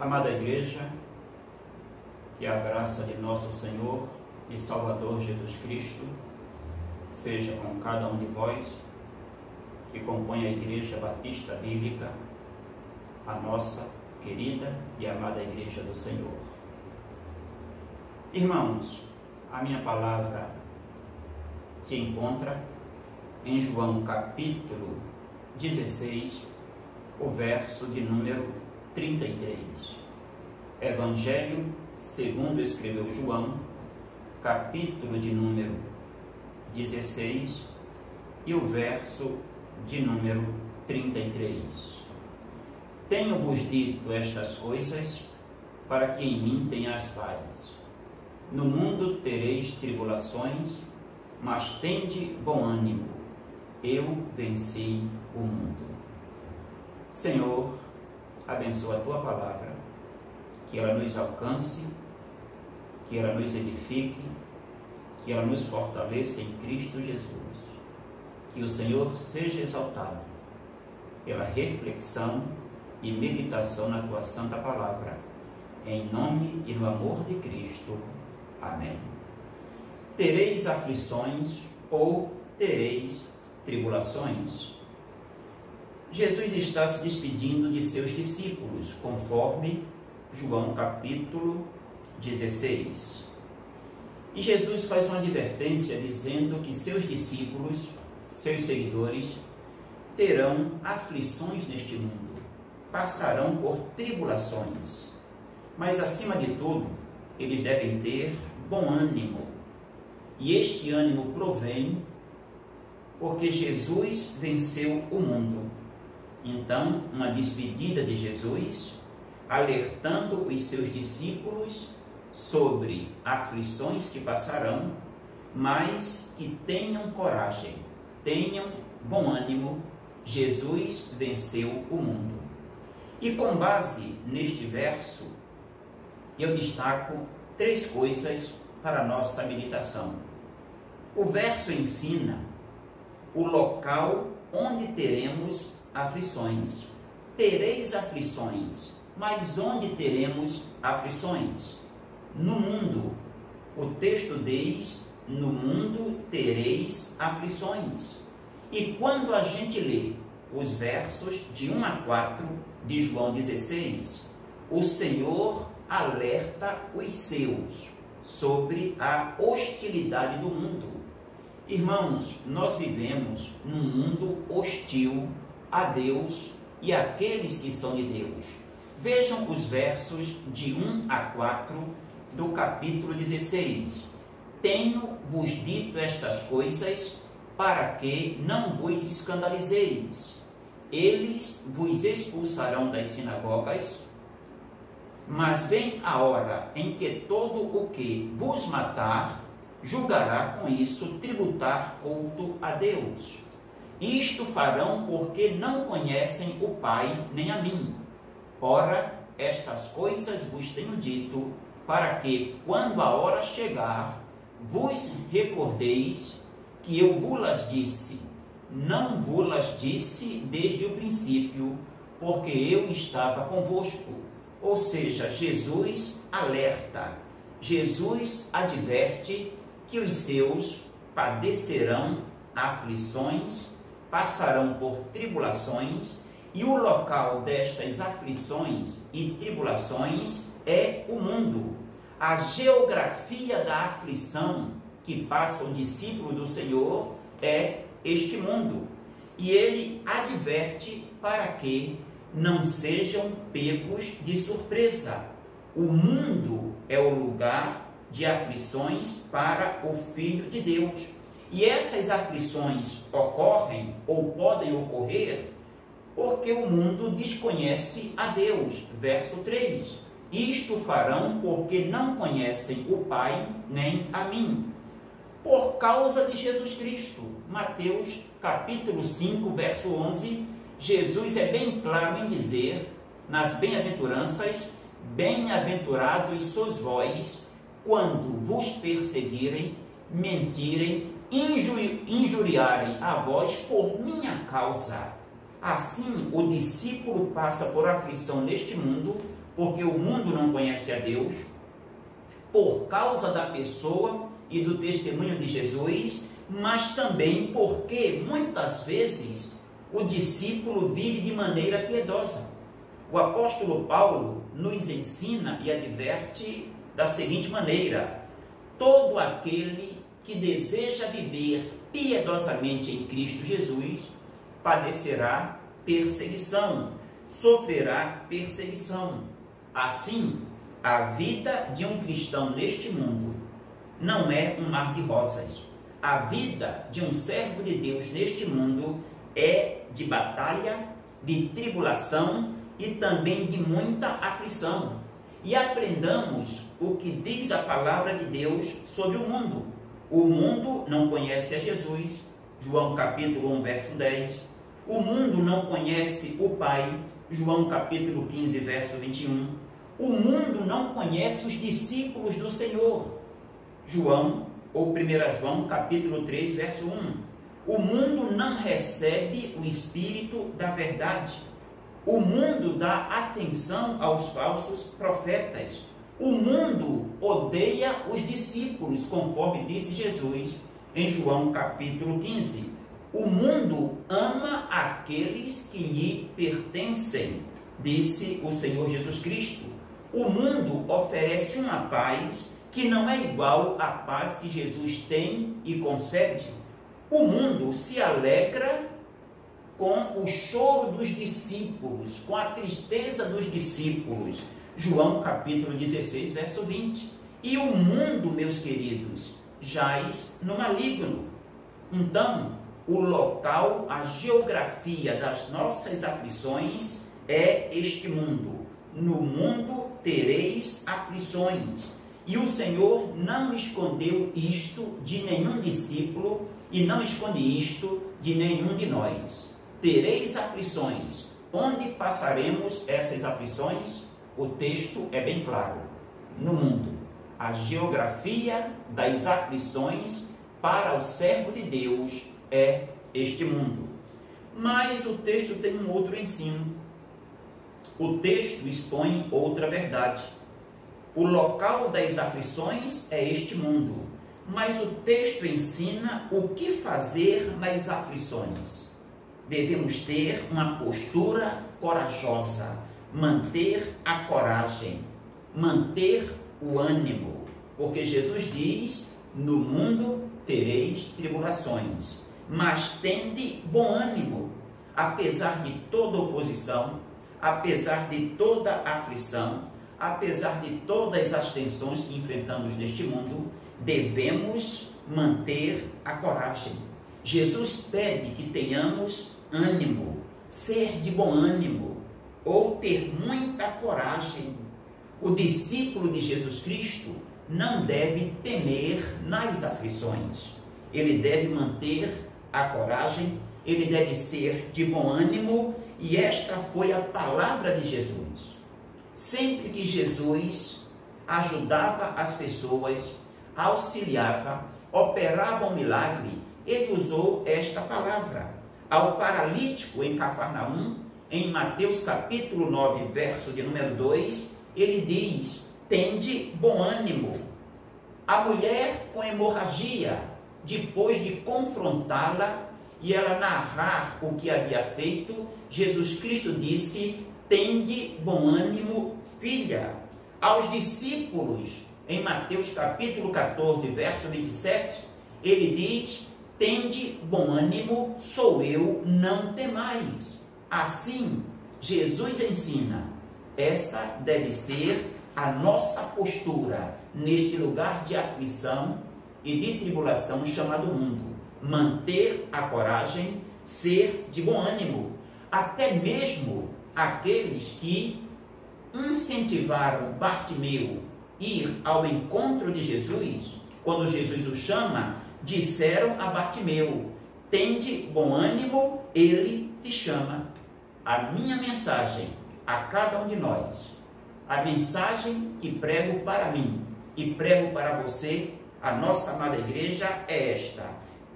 Amada Igreja, que a graça de nosso Senhor e Salvador Jesus Cristo seja com cada um de vós que compõe a Igreja Batista Bíblica, a nossa querida e amada Igreja do Senhor. Irmãos, a minha palavra se encontra em João capítulo 16, o verso de número 33. Evangelho segundo escreveu João, capítulo de número 16 e o verso de número 33. Tenho-vos dito estas coisas para que em mim tenhas paz. No mundo tereis tribulações, mas tende bom ânimo. Eu venci o mundo. Senhor, abençoa a Tua palavra, que ela nos alcance, que ela nos edifique, que ela nos fortaleça em Cristo Jesus. Que o Senhor seja exaltado pela reflexão e meditação na Tua santa palavra. Em nome e no amor de Cristo. Amém. Tereis aflições ou tereis tribulações. Jesus está se despedindo de seus discípulos, conforme João capítulo 16. E Jesus faz uma advertência dizendo que seus discípulos, seus seguidores, terão aflições neste mundo, passarão por tribulações, mas acima de tudo, eles devem ter bom ânimo. E este ânimo provém porque Jesus venceu o mundo. Então, uma despedida de Jesus, alertando os seus discípulos sobre aflições que passarão, mas que tenham coragem, tenham bom ânimo. Jesus venceu o mundo. E com base neste verso, eu destaco três coisas para a nossa meditação. O verso ensina o local onde teremos aflições. Tereis aflições, mas onde teremos aflições? No mundo. O texto diz: no mundo tereis aflições. E quando a gente lê os versos de 1 a 4 de João 16, o Senhor alerta os seus sobre a hostilidade do mundo. Irmãos, nós vivemos num mundo hostil a Deus e àqueles que são de Deus. Vejam os versos de 1 a 4 do capítulo 16. Tenho-vos dito estas coisas para que não vos escandalizeis. Eles vos expulsarão das sinagogas, mas vem a hora em que todo o que vos matar julgará com isso tributar culto a Deus. Isto farão porque não conhecem o Pai nem a mim. Ora, estas coisas vos tenho dito, para que, quando a hora chegar, vos recordeis que eu vos-las disse. Não vos-las disse desde o princípio, porque eu estava convosco. Ou seja, Jesus alerta, Jesus adverte que os seus padecerão aflições, passarão por tribulações, e o local destas aflições e tribulações é o mundo. A geografia da aflição que passa o discípulo do Senhor é este mundo. E ele adverte para que não sejam pegos de surpresa. O mundo é o lugar de aflições para o Filho de Deus. E essas aflições ocorrem ou podem ocorrer porque o mundo desconhece a Deus. Verso 3. Isto farão porque não conhecem o Pai nem a mim. Por causa de Jesus Cristo. Mateus capítulo 5, verso 11. Jesus é bem claro em dizer, nas bem-aventuranças: bem-aventurados sois vós, quando vos perseguirem, mentirem, injuriarem a vós por minha causa. Assim, o discípulo passa por aflição neste mundo porque o mundo não conhece a Deus, por causa da pessoa e do testemunho de Jesus, mas também porque muitas vezes o discípulo vive de maneira piedosa. O apóstolo Paulo nos ensina e adverte da seguinte maneira: todo aquele que deseja viver piedosamente em Cristo Jesus padecerá perseguição, sofrerá perseguição. Assim, a vida de um cristão neste mundo não é um mar de rosas. A vida de um servo de Deus neste mundo é de batalha, de tribulação e também de muita aflição. E aprendamos o que diz a palavra de Deus sobre o mundo. O mundo não conhece a Jesus, João capítulo 1, verso 10. O mundo não conhece o Pai, João capítulo 15, verso 21. O mundo não conhece os discípulos do Senhor, João, ou 1 João capítulo 3, verso 1. O mundo não recebe o Espírito da verdade. O mundo dá atenção aos falsos profetas. O mundo odeia os discípulos, conforme disse Jesus em João capítulo 15. O mundo ama aqueles que lhe pertencem, disse o Senhor Jesus Cristo. O mundo oferece uma paz que não é igual à paz que Jesus tem e concede. O mundo se alegra com o choro dos discípulos, com a tristeza dos discípulos. João capítulo 16, verso 20. E o mundo, meus queridos, jaz no maligno. Então, o local, a geografia das nossas aflições é este mundo. No mundo tereis aflições. E o Senhor não escondeu isto de nenhum discípulo e não esconde isto de nenhum de nós. Tereis aflições. Onde passaremos essas aflições? O texto é bem claro. No mundo. A geografia das aflições para o servo de Deus é este mundo. Mas o texto tem um outro ensino. O texto expõe outra verdade. O local das aflições é este mundo, mas o texto ensina o que fazer nas aflições. Devemos ter uma postura corajosa, manter a coragem, manter o ânimo, porque Jesus diz: no mundo tereis tribulações, mas tende bom ânimo, apesar de toda oposição, apesar de toda aflição, apesar de todas as tensões que enfrentamos neste mundo, devemos manter a coragem. Jesus pede que tenhamos ânimo, ser de bom ânimo, ou ter muita coragem. O discípulo de Jesus Cristo não deve temer nas aflições. Ele deve manter a coragem, ele deve ser de bom ânimo, e esta foi a palavra de Jesus. Sempre que Jesus ajudava as pessoas, auxiliava, operava um milagre, ele usou esta palavra. Ao paralítico em Cafarnaum, em Mateus capítulo 9, verso de número 2, ele diz: tende bom ânimo. A mulher com hemorragia, depois de confrontá-la e ela narrar o que havia feito, Jesus Cristo disse: tende bom ânimo, filha. Aos discípulos, em Mateus capítulo 14, verso 27, ele diz: tende bom ânimo, sou eu, não temais. Assim, Jesus ensina. Essa deve ser a nossa postura neste lugar de aflição e de tribulação chamado mundo. Manter a coragem, ser de bom ânimo. Até mesmo aqueles que incentivaram Bartimeu ir ao encontro de Jesus, quando Jesus o chama, disseram a Bartimeu: tende bom ânimo, ele te chama. A minha mensagem a cada um de nós, a mensagem que prego para mim e prego para você, a nossa amada igreja, é esta: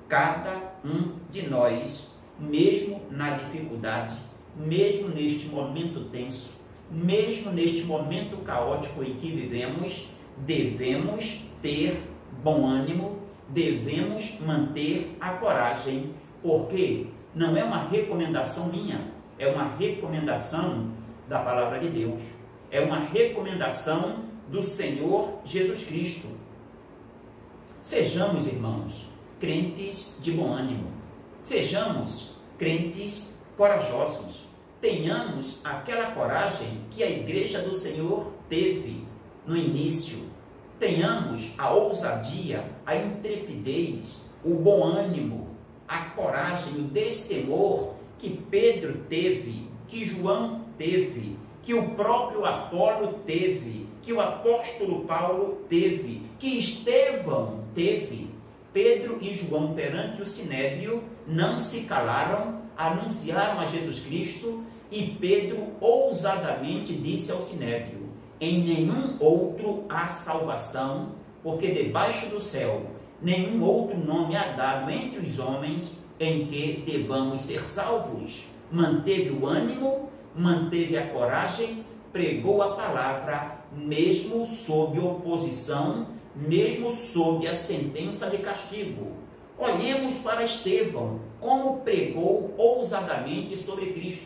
cada um de nós, mesmo na dificuldade, mesmo neste momento tenso, mesmo neste momento caótico em que vivemos, devemos ter bom ânimo, devemos manter a coragem, porque não é uma recomendação minha, é uma recomendação da palavra de Deus, é uma recomendação do Senhor Jesus Cristo. Sejamos, irmãos, crentes de bom ânimo, sejamos crentes corajosos, tenhamos aquela coragem que a igreja do Senhor teve no início, tenhamos a ousadia, a intrepidez, o bom ânimo, a coragem, o destemor que Pedro teve, que João teve, que o próprio Apolo teve, que o apóstolo Paulo teve, que Estevão teve. Pedro e João, perante o Sinédrio, não se calaram, anunciaram a Jesus Cristo, e Pedro ousadamente disse ao Sinédrio: em nenhum outro há salvação, porque debaixo do céu nenhum outro nome há dado entre os homens em que devamos ser salvos. Manteve o ânimo, manteve a coragem, pregou a palavra, mesmo sob oposição, mesmo sob a sentença de castigo. Olhemos para Estevão, como pregou ousadamente sobre Cristo,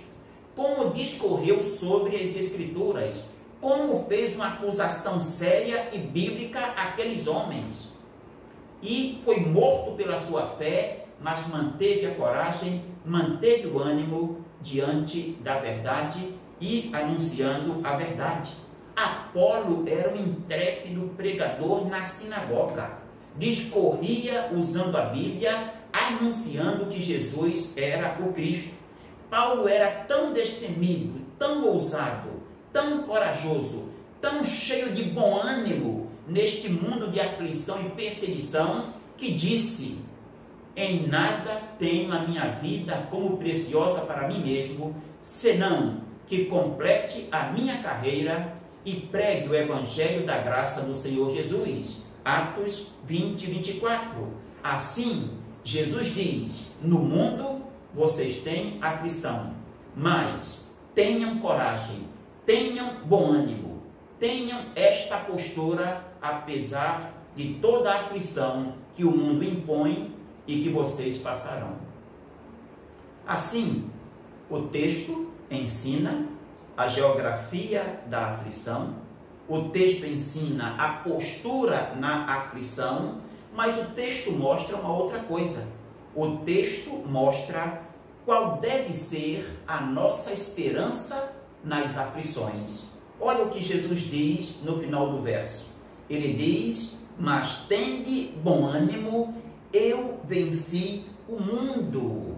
como discorreu sobre as Escrituras, como fez uma acusação séria e bíblica àqueles homens. E foi morto pela sua fé, mas manteve a coragem, manteve o ânimo diante da verdade e anunciando a verdade. Apolo era um intrépido pregador na sinagoga, discorria usando a Bíblia, anunciando que Jesus era o Cristo. Paulo era tão destemido, tão ousado, tão corajoso, tão cheio de bom ânimo neste mundo de aflição e perseguição, que disse: em nada tenho a minha vida como preciosa para mim mesmo, senão que complete a minha carreira e pregue o evangelho da graça do Senhor Jesus. Atos 20, 24. Assim, Jesus diz: no mundo vocês têm aflição, mas tenham coragem, tenham bom ânimo, tenham esta postura, apesar de toda a aflição que o mundo impõe e que vocês passarão. Assim, o texto ensina a geografia da aflição, o texto ensina a postura na aflição, mas o texto mostra uma outra coisa. O texto mostra qual deve ser a nossa esperança nas aflições. Olha o que Jesus diz no final do verso. Ele diz: mas tende bom ânimo, eu venci o mundo.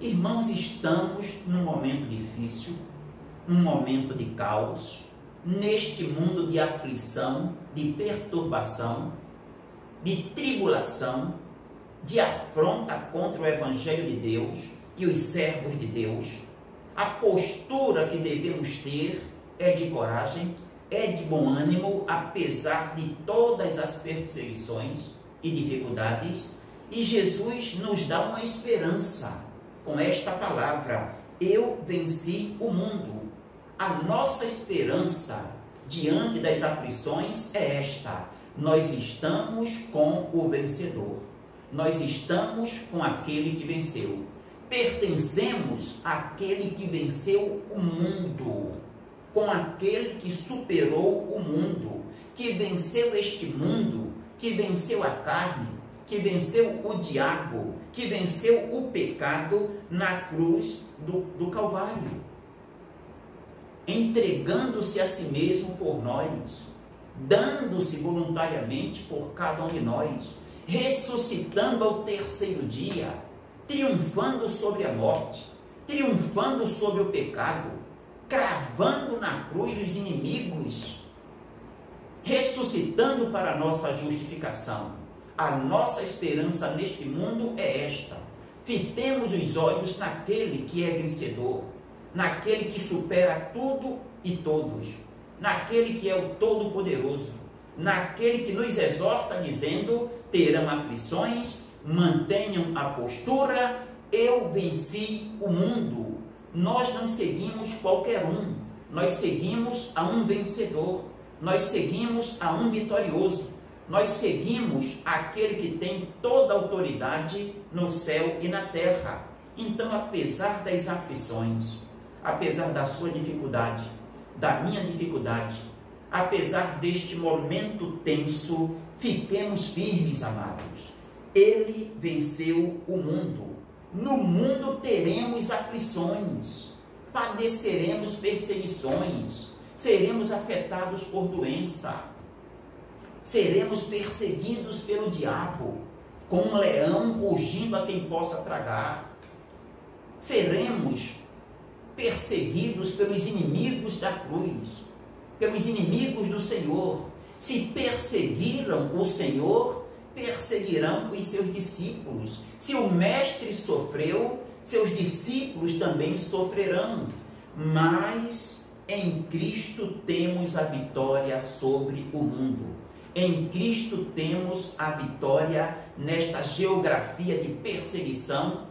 Irmãos, estamos num momento difícil, num momento de caos, neste mundo de aflição, de perturbação, de tribulação, de afronta contra o Evangelho de Deus e os servos de Deus. A postura que devemos ter é de coragem, é de bom ânimo, apesar de todas as perseguições e dificuldades. E Jesus nos dá uma esperança com esta palavra: eu venci o mundo. A nossa esperança diante das aflições é esta: nós estamos com o vencedor, nós estamos com aquele que venceu, pertencemos àquele que venceu o mundo, com aquele que superou o mundo, que venceu este mundo, que venceu a carne, que venceu o diabo, que venceu o pecado na cruz do Calvário, entregando-se a si mesmo por nós, dando-se voluntariamente por cada um de nós, ressuscitando ao terceiro dia, triunfando sobre a morte, triunfando sobre o pecado, cravando na cruz os inimigos, ressuscitando para a nossa justificação. A nossa esperança neste mundo é esta: fitemos os olhos naquele que é vencedor, naquele que supera tudo e todos, naquele que é o Todo-Poderoso, naquele que nos exorta dizendo: terão aflições, mantenham a postura, eu venci o mundo. Nós não seguimos qualquer um, nós seguimos a um vencedor, nós seguimos a um vitorioso, nós seguimos aquele que tem toda a autoridade no céu e na terra. Então, apesar das aflições, apesar da sua dificuldade, da minha dificuldade, apesar deste momento tenso, fiquemos firmes, amados. Ele venceu o mundo. No mundo teremos aflições, padeceremos perseguições, seremos afetados por doença, seremos perseguidos pelo diabo, como um leão rugindo a quem possa tragar. Seremos perseguidos pelos inimigos da cruz, pelos inimigos do Senhor. Se perseguiram o Senhor, perseguirão os seus discípulos. Se o Mestre sofreu, seus discípulos também sofrerão. Mas em Cristo temos a vitória sobre o mundo. Em Cristo temos a vitória nesta geografia de perseguição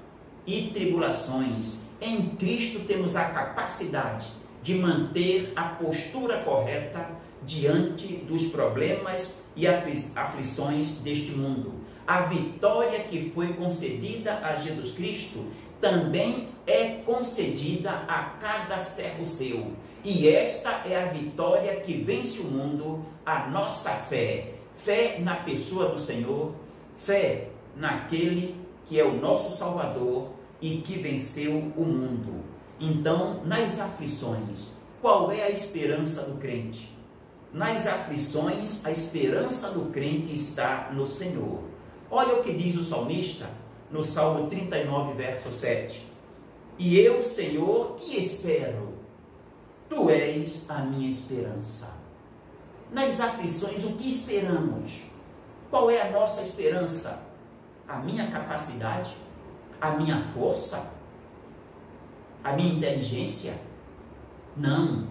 e tribulações. Em Cristo temos a capacidade de manter a postura correta diante dos problemas e aflições deste mundo. A vitória que foi concedida a Jesus Cristo também é concedida a cada servo seu. E esta é a vitória que vence o mundo, a nossa fé. Fé na pessoa do Senhor, fé naquele que é o nosso Salvador e que venceu o mundo. Então, nas aflições, qual é a esperança do crente? Nas aflições, a esperança do crente está no Senhor. Olha o que diz o salmista no Salmo 39, verso 7. E eu, Senhor, que espero? Tu és a minha esperança. Nas aflições, o que esperamos? Qual é a nossa esperança? A minha capacidade? A minha força? A minha inteligência? Não.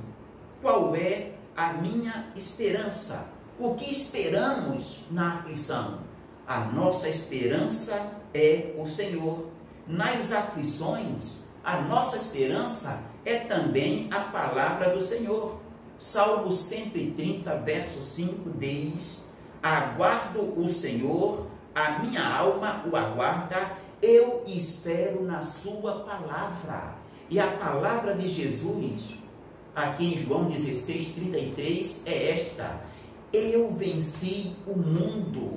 Qual é a minha esperança? O que esperamos na aflição? A nossa esperança é o Senhor. Nas aflições, a nossa esperança é também a palavra do Senhor. Salmo 130, verso 5 diz: aguardo o Senhor, a minha alma o aguarda, eu espero na sua palavra. E a palavra de Jesus, aqui em João 16, 33, é esta: eu venci o mundo.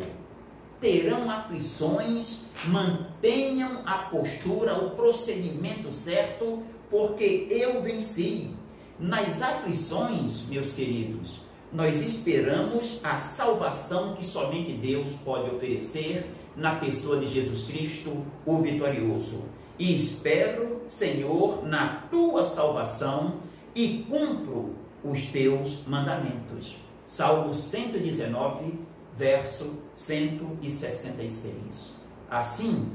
Terão aflições, mantenham a postura, o procedimento certo, porque eu venci. Nas aflições, meus queridos, nós esperamos a salvação que somente Deus pode oferecer na pessoa de Jesus Cristo, o vitorioso. E espero, Senhor, na tua salvação e cumpro os teus mandamentos. Salmo 119, verso 166. Assim,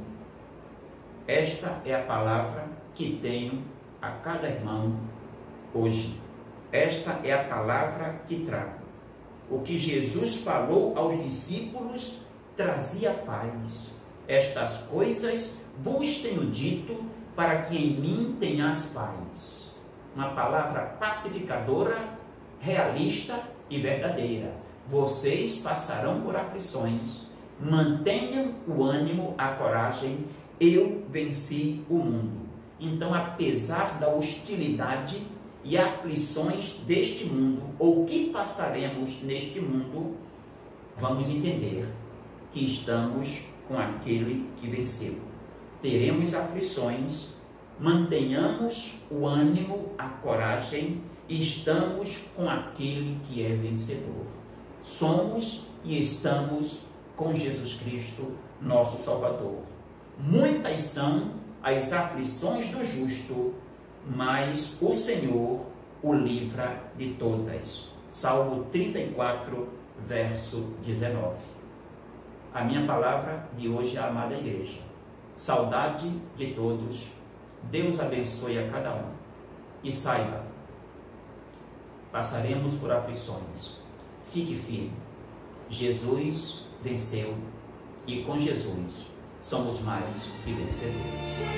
esta é a palavra que tenho a cada irmão hoje. Esta é a palavra que trago. O que Jesus falou aos discípulos trazia paz. Estas coisas vos tenho dito para que em mim tenhas paz. Uma palavra pacificadora, realista e verdadeira. Vocês passarão por aflições. Mantenham o ânimo, a coragem. Eu venci o mundo. Então, apesar da hostilidade e aflições deste mundo, ou que passaremos neste mundo, vamos entender que estamos com aquele que venceu. Teremos aflições, mantenhamos o ânimo, a coragem, e estamos com aquele que é vencedor. Somos e estamos com Jesus Cristo, nosso Salvador. Muitas são as aflições do justo, mas o Senhor o livra de todas. Salmo 34, verso 19. A minha palavra de hoje, a amada igreja. Saudade de todos. Deus abençoe a cada um. E saiba, passaremos por aflições. Fique firme. Jesus venceu e com Jesus somos mais que vencedores.